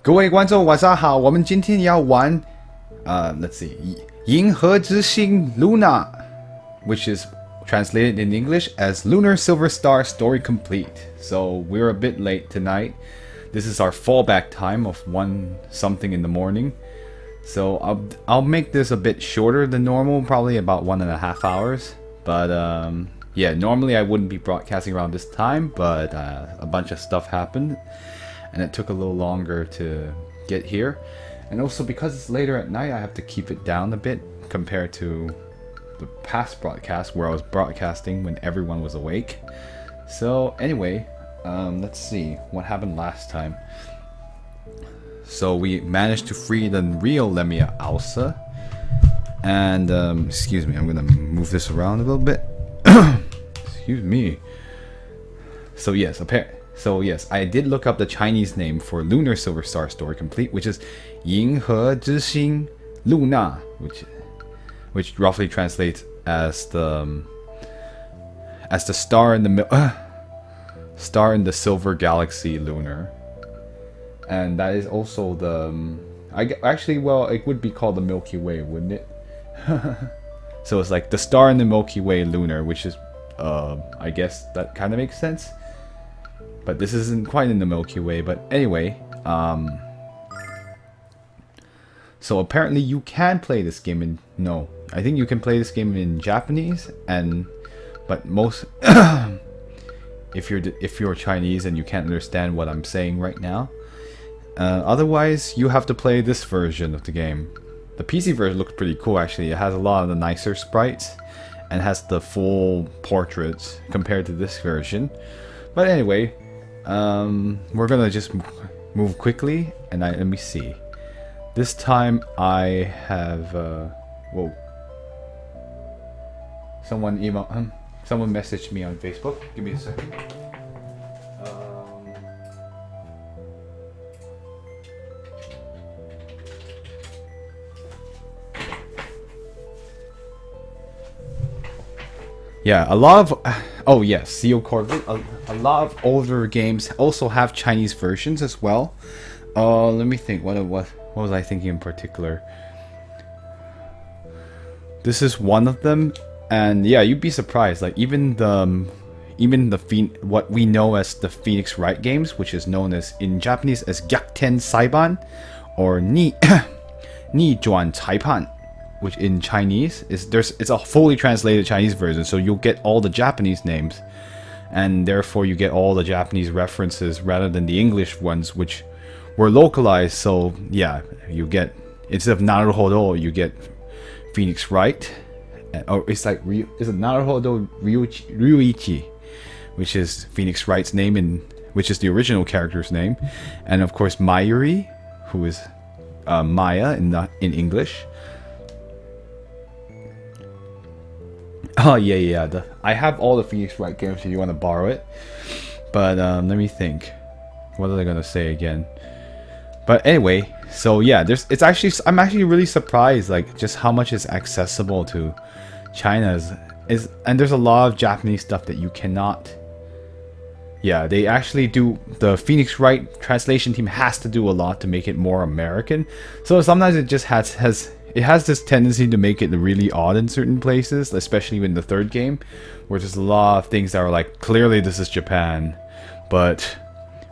各位观众晚上好，我们今天要玩let's see 银河之星 Lunar, which is translated in English as Lunar Silver Star Story Complete. So we're a bit late tonight. This is our fallback time of 1 something in the morning. So I'll make this a bit shorter than normal, probably about 1.5 hours. But yeah, normally I wouldn't be broadcasting around this time, but a bunch of stuff happened and it took a little longer to get here. And also because it's later at night, I have to keep it down a bit compared to the past broadcast where I was broadcasting when everyone was awake. So anyway, let's see what happened last time. So we managed to free the real Lemia Alsa. And excuse me, I'm gonna move this around a little bit. Excuse me. So yes, I did look up the Chinese name for Lunar Silver Star Story Complete, which is 银河之星 Lunar, which roughly translates as the star in the silver galaxy Lunar, and that is also the it would be called the Milky Way, wouldn't it? So it's like the star in the Milky Way Lunar, which is I guess that kind of makes sense. But this isn't quite in the Milky Way. But anyway, so apparently you can play this game in I think you can play this game in Japanese, but most if you're Chinese and you can't understand what I'm saying right now, otherwise you have to play this version of the game. The PC version looks pretty cool actually. It has a lot of the nicer sprites and has the full portraits compared to this version. But anyway, we're gonna just move quickly, and let me see. This time I have whoa. Someone messaged me on Facebook. Give me a second. Yeah, a lot of Seal Corvette. A lot of older games also have Chinese versions as well. Let me think. What was I thinking in particular? This is one of them, and yeah, you'd be surprised. Like even what we know as the Phoenix Wright games, which is known as in Japanese as Gyakten Saiban or Ni Zhuan Caipan, which in Chinese it's a fully translated Chinese version, so you'll get all the Japanese names, and therefore you get all the Japanese references rather than the English ones, which were localized. So yeah, you get, instead of Naruhodo, you get Phoenix Wright, or it's like is it Naruhodo Ryuichi, which is Phoenix Wright's name, which is the original character's name, and of course Mayuri, who is Maya in English. Oh yeah. I have all the Phoenix Wright games if you want to borrow it. But let me think. What are they gonna say again? But anyway, so yeah, I'm actually really surprised, like just how much is accessible to China's and there's a lot of Japanese stuff that you cannot. Yeah, they actually do. The Phoenix Wright translation team has to do a lot to make it more American. So sometimes it just has this tendency to make it really odd in certain places, especially in the third game, where there's a lot of things that are like, clearly this is Japan, but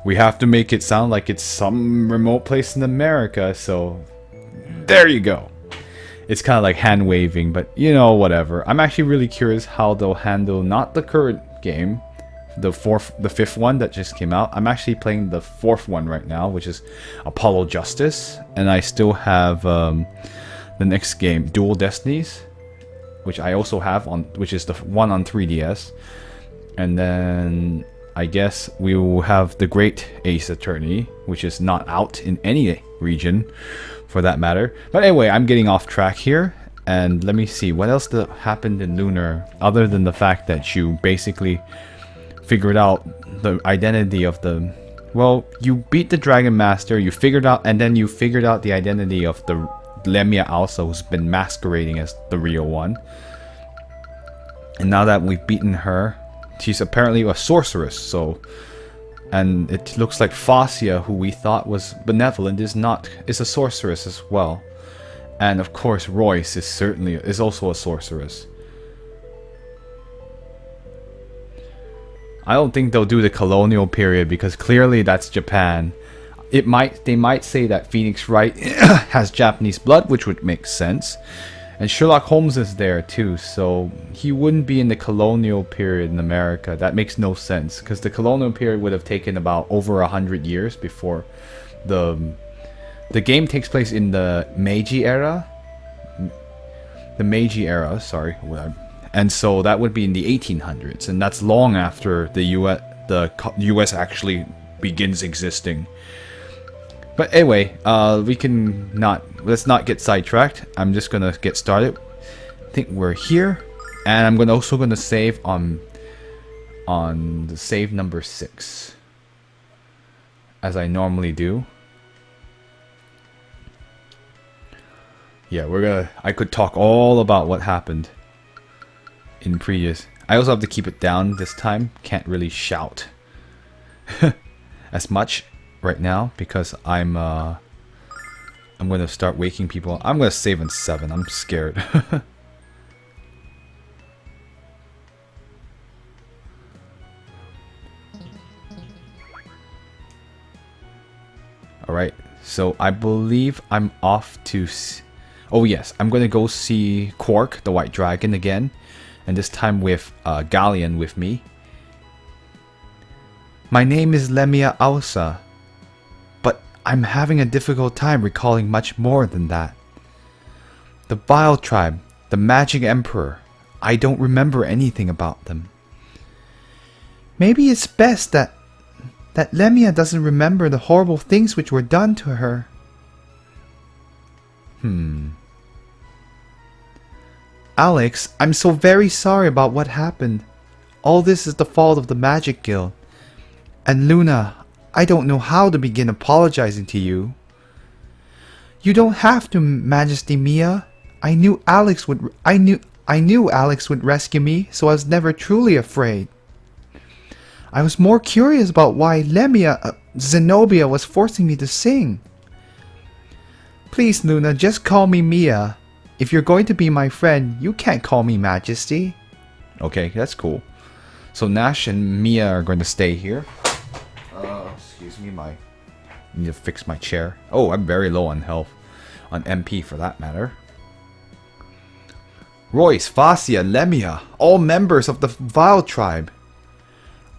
we have to make it sound like it's some remote place in America, so there you go. It's kind of like hand waving, but whatever. I'm actually really curious how they'll handle not the current game, the fifth one that just came out. I'm actually playing the fourth one right now, which is Apollo Justice, and I still have the next game, Dual Destinies, which I also have which is the one on 3DS. And then I guess we will have the Great Ace Attorney, which is not out in any region for that matter. But anyway, I'm getting off track here, and let me see what else happened in Lunar, other than the fact that you basically figured out the identity of you beat the Dragon Master, you figured out the identity of the Lemia Alsa, who's been masquerading as the real one. And now that we've beaten her, she's apparently a sorceress, so And it looks like Fascia, who we thought was benevolent, is a sorceress as well. And of course Royce is also a sorceress. I don't think they'll do the colonial period because clearly that's Japan. They might say that Phoenix Wright has Japanese blood, which would make sense. And Sherlock Holmes is there too, so he wouldn't be in the colonial period in America. That makes no sense, because the colonial period would have taken about over 100 years before the game takes place in the Meiji era. The Meiji era, sorry. And so that would be in the 1800s, and that's long after the US actually begins existing. But anyway, let's not get sidetracked. I'm just gonna get started. I think we're here, and I'm also gonna save on the save number 6, as I normally do. Yeah, I could talk all about what happened in previous. I also have to keep it down this time. Can't really shout as much right now because I'm gonna start waking people. I'm gonna save in 7. I'm scared. Alright, so I believe I'm off to... Oh yes, I'm gonna go see Quark, the White Dragon again. And this time with Galleon with me. My name is Lemia Ausa. I'm having a difficult time recalling much more than that. The Vile Tribe, the Magic Emperor, I don't remember anything about them. Maybe it's best that Lemia doesn't remember the horrible things which were done to her. Alex, I'm so very sorry about what happened. All this is the fault of the Magic Guild. And Luna, I don't know how to begin apologizing to you. You don't have to, Majesty Mia. I knew Alex would rescue me, so I was never truly afraid. I was more curious about why Zenobia was forcing me to sing. Please, Luna, just call me Mia. If you're going to be my friend, you can't call me Majesty. Okay, that's cool. So Nash and Mia are going to stay here. Excuse me, I need to fix my chair. Oh, I'm very low on health. On MP for that matter. Royce, Fascia, Lemia, all members of the Vile Tribe.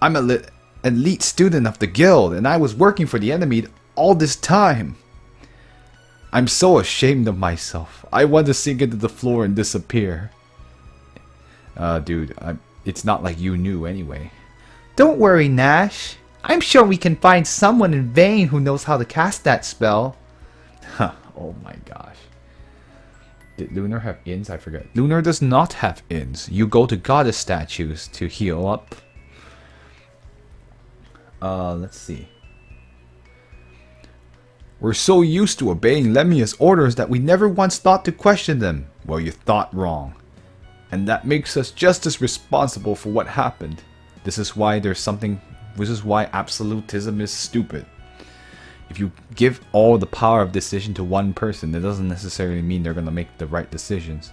I'm an elite student of the guild, and I was working for the enemy all this time. I'm so ashamed of myself. I want to sink into the floor and disappear. Dude, it's not like you knew anyway. Don't worry, Nash. I'm sure we can find someone in Vane who knows how to cast that spell. Oh my gosh. Did Lunar have inns? I forget. Lunar does not have inns. You go to goddess statues to heal up. Let's see. We're so used to obeying Lemia's orders that we never once thought to question them. Well, you thought wrong. And that makes us just as responsible for what happened. This is why absolutism is stupid. If you give all the power of decision to one person, that doesn't necessarily mean they're going to make the right decisions.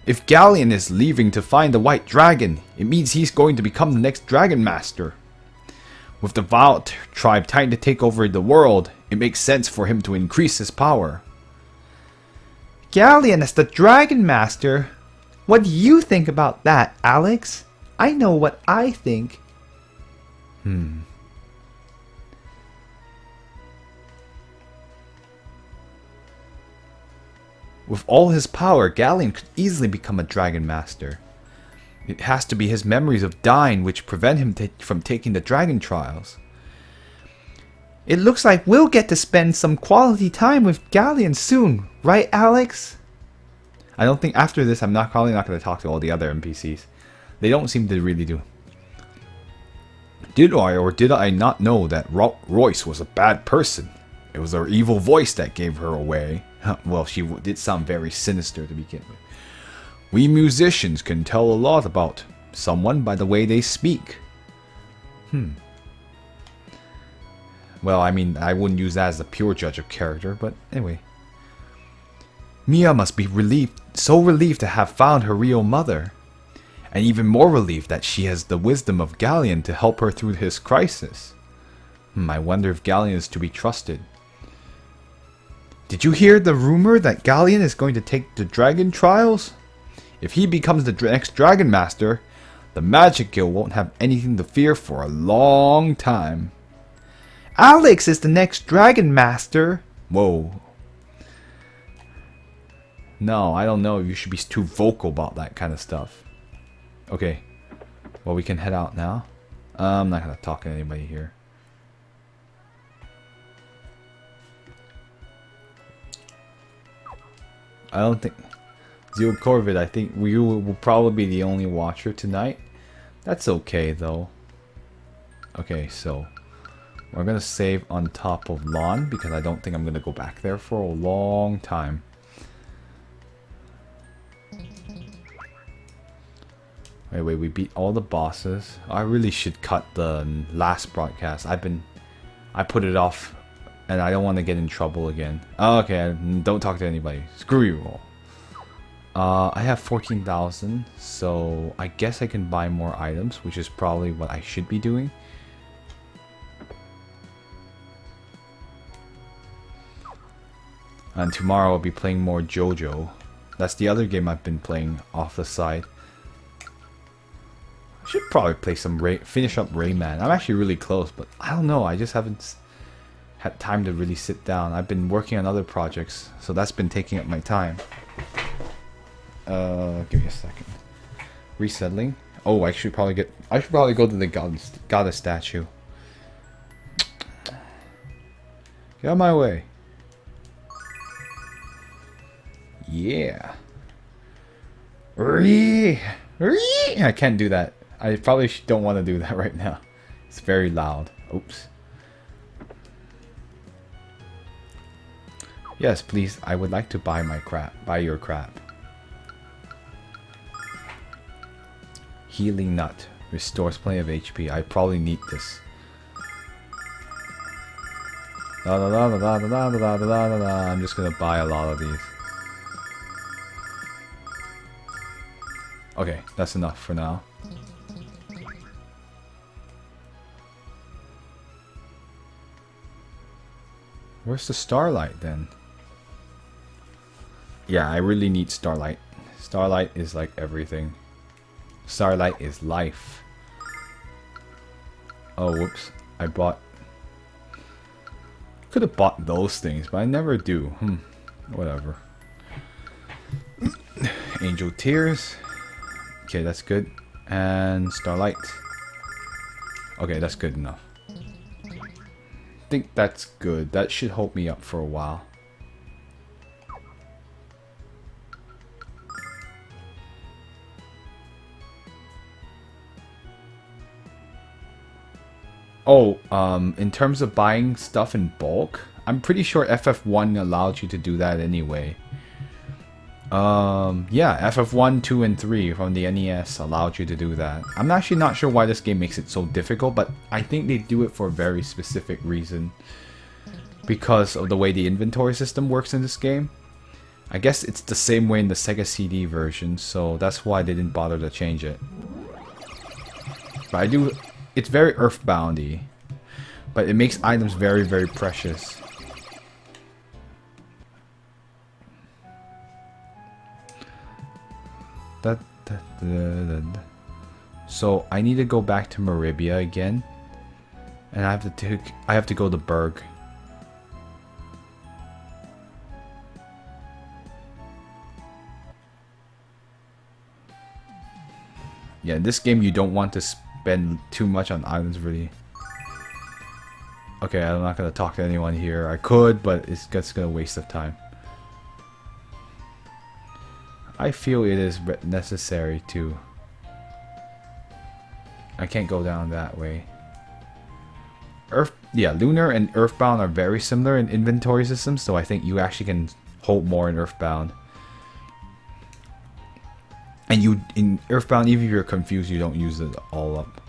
If Galleon is leaving to find the White Dragon, it means he's going to become the next Dragon Master. With the Vile Tribe trying to take over the world, it makes sense for him to increase his power. Galleon as the Dragon Master? What do you think about that, Alex? I know what I think. With all his power, Galleon could easily become a Dragon Master. It has to be his memories of dying which prevent him from taking the dragon trials. It looks like we'll get to spend some quality time with Galleon soon, right, Alex? I don't think after this I'm probably not going to talk to all the other NPCs. They don't seem to really do. Did I or did I not know that Royce was a bad person? It was her evil voice that gave her away. Well, she did sound very sinister to begin with. We musicians can tell a lot about someone by the way they speak. Well, I mean, I wouldn't use that as a pure judge of character, but anyway. Mia must be so relieved to have found her real mother. And even more relieved that she has the wisdom of Galleon to help her through his crisis. I wonder if Galleon is to be trusted. Did you hear the rumor that Galleon is going to take the dragon trials? If he becomes the next Dragon Master, the Magic Guild won't have anything to fear for a long time. Alex is the next Dragon Master. Whoa. No, I don't know if you should be too vocal about that kind of stuff. Okay. Well, we can head out now. I'm not going to talk to anybody here. I don't think... Zero Corvid, I think you will probably be the only watcher tonight. That's okay, though. Okay, so... We're going to save on top of Lawn, because I don't think I'm going to go back there for a long time. Wait, we beat all the bosses. I really should cut the last broadcast. I put it off, and I don't want to get in trouble again. Oh, okay, don't talk to anybody. Screw you all. I have 14,000, so I guess I can buy more items, which is probably what I should be doing. And tomorrow I'll be playing more JoJo. That's the other game I've been playing off the side. I should probably play some finish up Rayman. I'm actually really close, but I don't know. I just haven't had time to really sit down. I've been working on other projects, so that's been taking up my time. Give me a second. Resettling. Oh, I should probably go to the goddess statue. Get out of my way. Yeah. I can't do that. I probably don't want to do that right now. It's very loud. Oops. Yes, please. I would like to buy my crap. Buy your crap. Healing Nut. Restores plenty of HP. I probably need this. I'm just gonna buy a lot of these. Okay, that's enough for now. Where's the Starlight then? Yeah, I really need Starlight. Starlight is like everything. Starlight is life. Oh, whoops. I bought... Could have bought those things, but I never do. Whatever. Angel Tears. Okay, that's good. And Starlight. Okay, that's good enough. I think that's good. That should hold me up for a while. Oh, in terms of buying stuff in bulk, I'm pretty sure FF1 allowed you to do that anyway. Yeah, FF1, 2, and 3 from the NES allowed you to do that. I'm actually not sure why this game makes it so difficult, but I think they do it for a very specific reason. Because of the way the inventory system works in this game. I guess it's the same way in the Sega CD version, so that's why they didn't bother to change it. But I do... It's very Earthbound-y, but it makes items very, very precious. So I need to go back to Meribia again, and I have to go to Berg. Yeah, in this game you don't want to spend too much on islands, really. Okay, I'm not gonna talk to anyone here. I could, but it's just gonna waste of time. I feel it is necessary to... I can't go down that way. Yeah, Lunar and Earthbound are very similar in inventory systems, so I think you actually can hold more in Earthbound. And in Earthbound, even if you're confused, you don't use it all up.